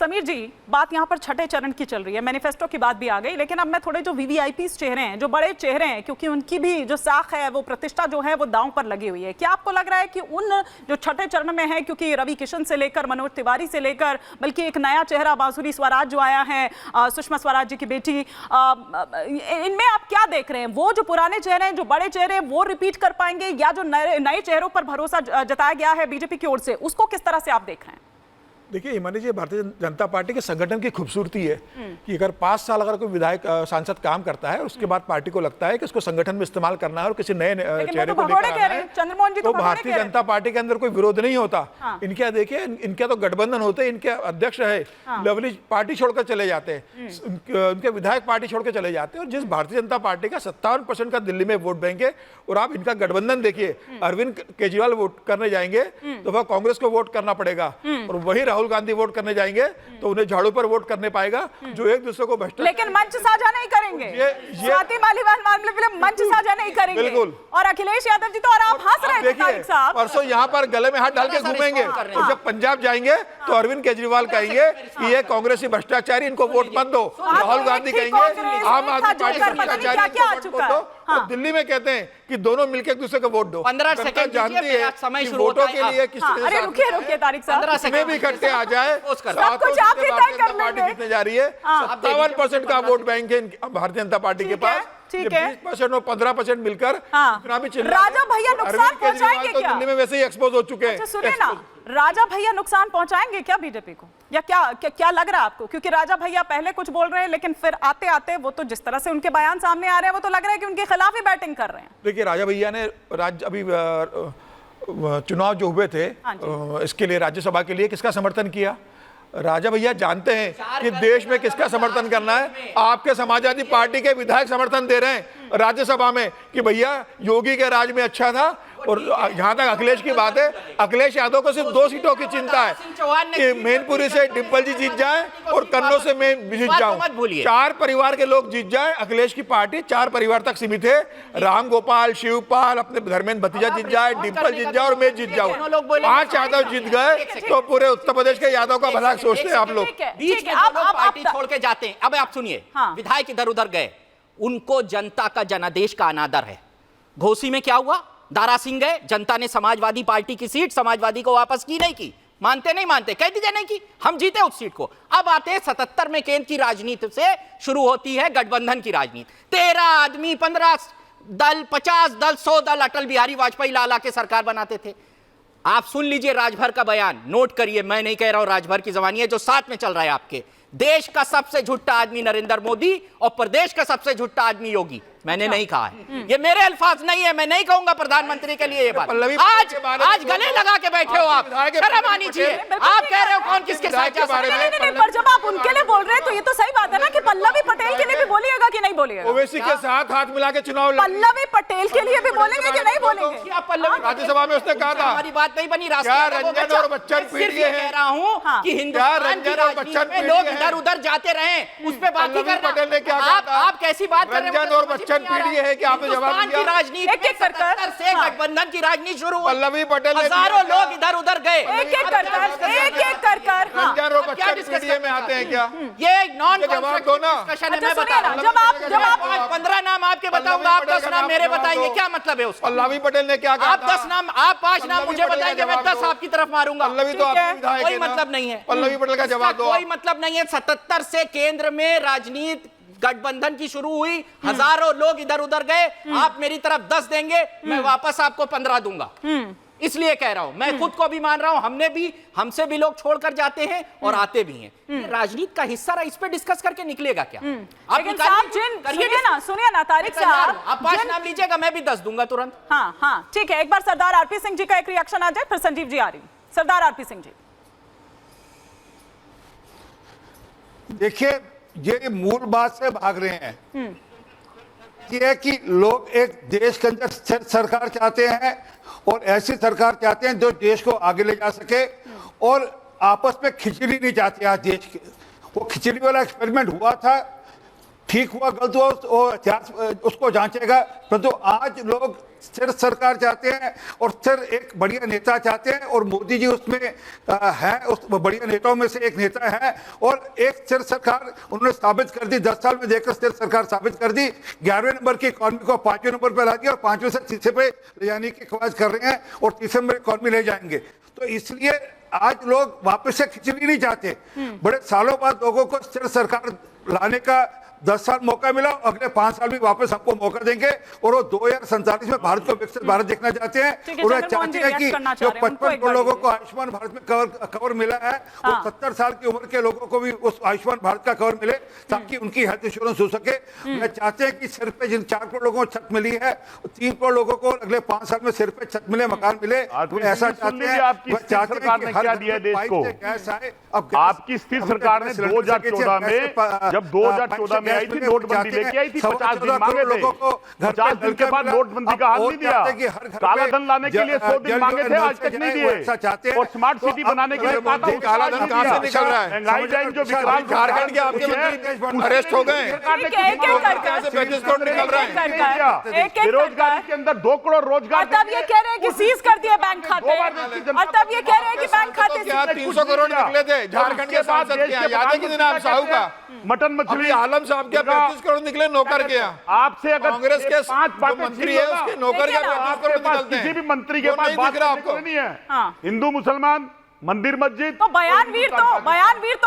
समीर जी, बात यहाँ पर छठे चरण की चल रही है, मैनिफेस्टो की बात भी आ गई, लेकिन अब मैं थोड़े जो वीवीआईपीस चेहरे हैं, जो बड़े चेहरे हैं, क्योंकि उनकी भी जो साख है, वो प्रतिष्ठा जो है वो दांव पर लगी हुई है। क्या आपको लग रहा है कि उन जो छठे चरण में है, क्योंकि रवि किशन से लेकर मनोज तिवारी से लेकर, बल्कि एक नया चेहरा बांसुरी स्वराज जो आया है, सुषमा स्वराज जी की बेटी, इनमें आप क्या देख रहे हैं? वो जो पुराने चेहरे हैं, जो बड़े चेहरे, वो रिपीट कर पाएंगे, या जो नए चेहरों पर भरोसा जताया गया है बीजेपी की ओर से, उसको किस तरह से आप देख रहे हैं? देखिए हिमानी जी, भारतीय जनता पार्टी के संगठन की खूबसूरती है कि अगर 5 साल अगर कोई विधायक सांसद काम करता है और उसके बाद पार्टी को लगता है कि उसको संगठन में इस्तेमाल करना है और किसी नए चेहरे को लेकर आना है, चंद्रमोहन जी तो भारतीय जनता पार्टी के अंदर कोई विरोध नहीं होता। इनके देखिए, इनके तो गठबंधन होते हैं, इनके अध्यक्ष है लवली पार्टी छोड़कर चले जाते हैं, उनके विधायक पार्टी छोड़ के चले जाते हैं। और जिस भारतीय जनता पार्टी का 57% का दिल्ली में वोट बैंक है, और आप इनका गठबंधन देखिए, अरविंद केजरीवाल वोट करने जाएंगे तो वह कांग्रेस को वोट करना पड़ेगा, और वही राहुल गांधी वोट करने जाएंगे तो उन्हें झाड़ू पर वोट करने पाएगा, जो एक दूसरे को भ्रष्टाचार। लेकिन मंच साझा नहीं करेंगे, स्वाति मालीवाल मामले में मंच साझा नहीं करेंगे, बिल्कुल। और अखिलेश यादव जी तो, और आप हंस रहे थे साहब, परसों यहाँ पर गले में हाथ डाल के घूमेंगे, और जब पंजाब जाएंगे तो अरविंद केजरीवाल कहेंगे कि ये कांग्रेसी भ्रष्टाचारी, इनको वोट मत दो। राहुल गांधी कहेंगे आम आदमी पार्टी भ्रष्टाचारी, इनको वोट दो। और दिल्ली में कहते हैं कि दोनों मिलकर एक दूसरे को वोट दो। 15 सेकंड जानती है समय वोटों के लिए किस अरे रुकिए तारिक साहब, में भी इकट्ठे आ जाए, सब कुछ आप ही तय कर लेंगे। जीतने जा रही है। 57% का वोट बैंक है भारतीय जनता पार्टी के पास, ठीक है, 20% और 15% मिलकर इतना भी चिल्ला। राजा भैया नुकसान पहुंचाएंगे क्या? दिल्ली में वैसे ही एक्सपोज हो चुके हैं। सुनिए ना, राजा भैया नुकसान पहुंचाएंगे क्या बीजेपी को, या क्या लग रहा है आपको? क्योंकि राजा भैया पहले कुछ बोल रहे हैं, लेकिन फिर आते आते वो तो जिस तरह से उनके बयान सामने आ रहे हैं, वो तो लग रहा है कि उनके खिलाफ ही बैटिंग कर रहे हैं। देखिए, राजा भैया ने अभी चुनाव जो हुए थे, इसके लिए राज्यसभा के लिए किसका समर्थन किया? राजा भैया जानते हैं कि देश में किसका समर्थन करना है। आपके समाजवादी पार्टी के विधायक समर्थन दे रहे हैं राज्यसभा में कि भैया योगी के राज में अच्छा था। और जहां तक अखिलेश की बात है, अखिलेश यादव को सिर्फ 2 सीटों की चिंता है कि मैनपुरी से डिम्पल जी जीत जाए और कन्नौज से मैं जीत जाऊं। 4 परिवार के लोग जीत जाए। अखिलेश की पार्टी 4 परिवार तक सीमित है। राम गोपाल, शिवपाल, अपने धर्मेंद्र भतीजा जीत जाए, डिम्पल जीत जाए और मैं जीत जाऊं। 5 यादव जीत गए तो पूरे उत्तर प्रदेश के यादव का भला सोचते हैं आप लोग। बीच में लोग पार्टी छोड़ के जाते हैं। अब आप सुनिए, विधायक इधर उधर गए, उनको जनता का जनादेश का अनादर है। घोसी में क्या हुआ? दारा सिंह गए, जनता ने समाजवादी पार्टी की सीट समाजवादी को वापस की, नहीं की, मानते नहीं मानते, कह दीजिए नहीं की, हम जीते उस सीट को। अब आते हैं 77 में केंद्र की राजनीति से शुरू होती है गठबंधन की राजनीति। 13 आदमी, 15 दल, 50 दल, 100 दल अटल बिहारी वाजपेयी लाला के सरकार बनाते थे। आप सुन लीजिए राजभर का बयान, नोट करिए, मैं नहीं कह रहा हूं, राजभर की जबानी है जो साथ में चल रहा है आपके। देश का सबसे झूठा आदमी नरेंद्र मोदी और प्रदेश का सबसे झूठा आदमी योगी। मैंने नहीं कहा है, ये मेरे अल्फाज नहीं है, मैं नहीं कहूंगा प्रधानमंत्री के लिए ये बात। आज गले लगा के बैठे हो आप, शर्म आनी चाहिए। आप कह रहे हो कौन किसके साथ जा सकता है, पर जब आप उनके लिए बोल रहे हैं तो ये तो सही बात है ना कि पल्लवी पटेल के लिए भी बोलिएगा कि नहीं बोलिएगा? ओवैसी के साथ हाथ मिला के चुनाव, पल्लवी पटेल के लिए भी बोलेंगे कि नहीं बोलेंगे? राज्यसभा में उसने कहा था हमारी बात नहीं बनी। रंजन और बच्चन पीढ़ी है, कह रहा हूं कि हिंदुस्तान की राजनीति में लोग इधर उधर जाते रहे, उस पे बात नहीं करना। पटेल ने क्या कहा? आप कैसी बात कर रहे हैं? रंजन और बच्चन पीढ़ी है कि आपने जवाब दिया। राजनीति एक एक से गठबंधन की राजनीति शुरू हुई। पल्लवी पटेल ने हजारों लोग इधर उधर गए, एक एक कर रंजन और बच्चन पीढ़ी में आते हैं क्या? ये नॉन जवाब दो ना। डिस्कशन है। मैं बता रहा हूं, जब आप 15 नाम आपके बताऊंगा, आप 10 नाम मेरे बताएंगे, क्या मतलब है उसका? पल्लवी पटेल ने क्या कहा? आप 10 नाम, आप 5 नाम मुझे बताएंगे, मैं 10 आपकी तरफ मारूंगा। पल्लवी तो आपकी विधायक है, कोई मतलब नहीं है। पल्लवी पटेल का जवाब दो। कोई मतलब नहीं है। 77 से केंद्र में राजनीति गठबंधन की शुरू हुई, हजारों लोग इधर उधर गए। आप मेरी तरफ 10 देंगे, मैं वापस आपको 15 दूंगा। इसलिए कह रहा हूं, मैं खुद को भी मान रहा हूं, हमसे भी लोग छोड़कर जाते हैं और आते भी हैं। राजनीति का हिस्सा रहा, इस पे डिस्कस करके निकलेगा क्या? सुनिए ना तारिक साहब, आप 5 नाम लीजिएगा, मैं भी 10 दूंगा तुरंत। हाँ ठीक है। एक बार सरदार आरपी सिंह जी का एक रिएक्शन आ जाए, फिर संजीव जी आ रही। सरदार आरपी सिंह जी, देखिए, ये मूल बात से भाग रहे हैं ये कि लोग एक देश के अंदर स्थिर सरकार चाहते हैं और ऐसी सरकार चाहते हैं जो देश को आगे ले जा सके, और आपस में खिचड़ी नहीं चाहते आज देश के। वो खिचड़ी वाला एक्सपेरिमेंट हुआ था, ठीक हुआ गलत हुआ उसको जांचेगा, परंतु आज लोग स्थिर सरकार चाहते हैं और स्थिर एक बढ़िया नेता चाहते हैं, और मोदी जी उसमें है, उस बढ़िया नेताओं में से एक नेता है। और एक स्थिर सरकार उन्होंने साबित कर दी, 10 साल में देखकर स्थिर सरकार साबित कर दी। 11वें नंबर की इकॉनमी को 5वें नंबर पर ला दिया, और 5वें से तीसरे पे ले जाने की ख्वाहिश कर रहे हैं, और तीसरे नंबर इकॉनमी ले जाएंगे। तो इसलिए आज लोग वापस से खिचड़ी नहीं चाहते। बड़े सालों बाद लोगों को स्थिर सरकार लाने का 10 साल मौका मिला, अगले 5 साल भी वापस हमको मौका देंगे, और वो 2047 में भारत को विकसित भारत देखना चाहते हैं। और चाहते हैं कि जो 55 करोड़ लोगों को आयुष्मान भारत में कवर मिला है, वो 70 साल की उम्र के लोगों को भी उस आयुष्मान भारत का कवर मिले, ताकि उनकी हेल्थ इंश्योरेंस हो सके। वे चाहते हैं कि सिर पे जिन 4 करोड़ लोगों को छत मिली है, 3 करोड़ लोगों को अगले 5 साल में सिर पे छत मिले, मकान मिले। ऐसा चाहते हैं। आपकी स्थिर सरकार ने 2014 में, जब 2014 में आई थी, नोटबंदी लेके आई थी, 50 दिन मांगे थे, 50 दिन के बाद नोटबंदी का हाथ नहीं दिया। काला धन लाने के लिए 100 दिन मांगे थे, आज तक नहीं दिए। और स्मार्ट सिटी बनाने के लिए काला धन कहां से निकल रहा है? महंगाई लाइन जो विकराल झारखंड के आपके मंत्री अरेस्ट हो गए, 35 करोड़ निकल रहा है। बेरोजगारी के अंदर 2 करोड़ रोजगार, तब ये कह रहे हैं कि सीज कर दिए बैंक खाते, और तब ये कह रहे हैं कि बैंक खाते 300 करोड़ निकले थे झारखंड के सांसद के। याद है कि दिन आप साहू का मटन मछली आलम साहब के 35 करोड़ निकले नौकर के। आपसे अगर कांग्रेस के 5 जो मंत्री है उसके नौकर के 35 करोड़ निकलते हैं। किसी भी मंत्री के पास बात नहीं है। हिंदू मुसलमान मंदिर मस्जिद तो बयानवीर तो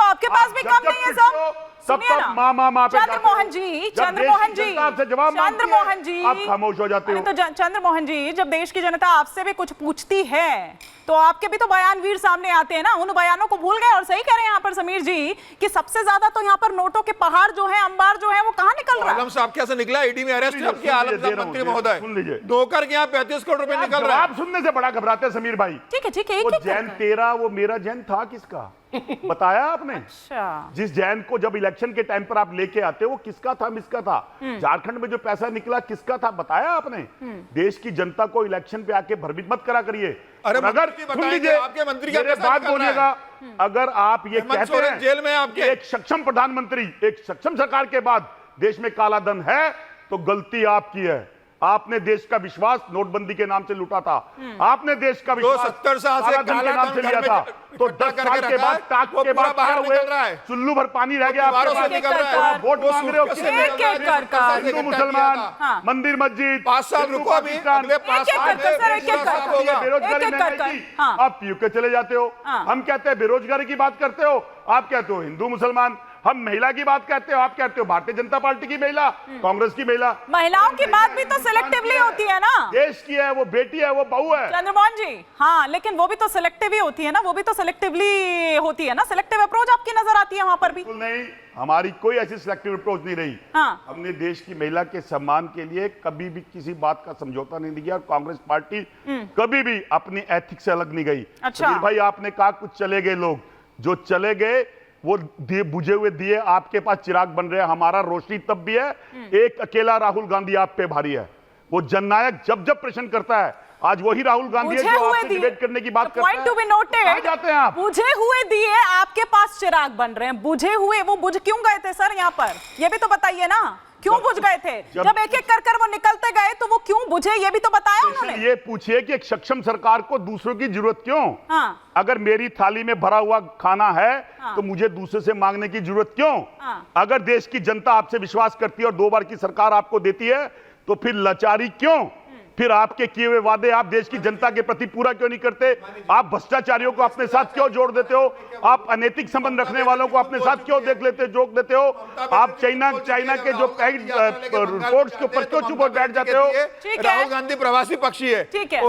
आपके पास भी कम नहीं है सब। सुनिए ना, चंद्रमोहन जी आप खामोश हो जाते हो। तो चंद्रमोहन जी, जब देश की जनता आपसे भी कुछ पूछती है तो आपके भी तो बयानवीर सामने आते हैं ना। उन बयानों को भूल गए। और सही कह रहे हैं यहाँ पर समीर जी कि सबसे ज्यादा तो यहाँ पर नोटों के पहाड़ जो है, अंबार जो है, वो कहाँ निकल रहा है? आलम साहब कैसे निकला? ईडी में अरेस्ट किया आलम साहब मंत्री महोदय। नौकर के यहाँ 35 करोड़ रुपए निकल रहा है। आप सुनने से बड़ा घबराते हैं समीर भाई। ठीक है, वो जैन तेरा, वो मेरा जैन था किसका? बताया आपने? अच्छा। जिस जैन को जब इलेक्शन के टाइम पर आप लेके आते हो, वो किसका था, मिसका था? झारखंड में जो पैसा निकला किसका था, बताया आपने? देश की जनता को इलेक्शन पे आके भ्रमित मत करा करिए। अगर सुन लीजिए, आपके मंत्री का मेरे बात बोलिएगा, अगर आप ये कहते हैं जेल में आपके एक सक्षम प्रधानमंत्री, एक सक्षम सरकार के बाद देश में काला धन है, तो गलती आपकी है। आपने देश का विश्वास नोटबंदी के नाम से लूटा था। आपने देश का विश्वास 70 साल से काला धन के नाम से लिया था। तो 10 साल के बाद टाक के बाद क्या हुए? चुल्लू भर पानी रह गया आपके पास। वोट मांग रहे हो हिंदू मुसलमान, मंदिर मस्जिद, 5 साल रुको, अभी अगले 5 साल बेरोजगारी महंगाई थी, आप पीयू के चले जाते हो। हम कहते हैं बेरोजगारी की बात करते हो, आप कहते हो हिंदू मुसलमान। हम महिला की बात कहते हो, आप कहते हो भारतीय जनता पार्टी की महिला, कांग्रेस की महिला। महिलाओं की बात भी तो सिलेक्टिवली होती है ना। देश की है, वो बेटी है, वो बहू है। चंद्रमोहन जी, हाँ, लेकिन वो भी तो सिलेक्टिव ही होती है ना, वो भी तो सिलेक्टिवली होती है ना। सिलेक्टिव अप्रोच आपकी नजर आती है वहां पर भी? नहीं, हमारी कोई ऐसी सिलेक्टिव अप्रोच नहीं रही। हमने देश की महिला के सम्मान के लिए कभी भी किसी बात का समझौता नहीं दिया। कांग्रेस पार्टी कभी भी अपनी एथिक्स से अलग नहीं गई। अच्छा भाई, आपने कहा कुछ चले गए लोग, जो चले गए वो दिए, बुझे हुए दिए आपके पास चिराग बन रहे हैं। हमारा रोशनी तब भी है, एक अकेला राहुल गांधी आप पे भारी है। वो जननायक जब जब प्रश्न करता है, आज वही राहुल गांधी है जो आपसे डिबेट करने की बात करता है। पॉइंट टू बी नोटेड, जाते हैं आप। बुझे हुए दिए आपके पास चिराग बन रहे हैं। बुझे हुए, वो बुझ क्यों गए थे सर यहाँ पर? ये भी तो बताइए ना, क्यों बुझ गए थे? जब एक एक कर वो निकलते गए तो वो क्यों बुझे, ये भी तो बताया उन्होंने। ये पूछिए कि एक सक्षम सरकार को दूसरों की जरूरत क्यों? अगर मेरी थाली में भरा हुआ खाना है तो मुझे दूसरे से मांगने की जरूरत क्यों? अगर देश की जनता आपसे विश्वास करती है और 2 बार की सरकार आपको देती है, तो फिर लाचारी क्यों? फिर आपके किए हुए वादे आप देश की जनता के प्रति पूरा क्यों नहीं करते? आप भ्रष्टाचारियों को अपने साथ क्यों जोड़ देते हो? आप अनैतिक संबंध रखने वालों को अपने साथ क्यों जोड़ देते हो? आप चाइना के जो रिपोर्ट्स के ऊपर क्यों चुप बैठ जाते हो? राहुल गांधी प्रवासी पक्षी है।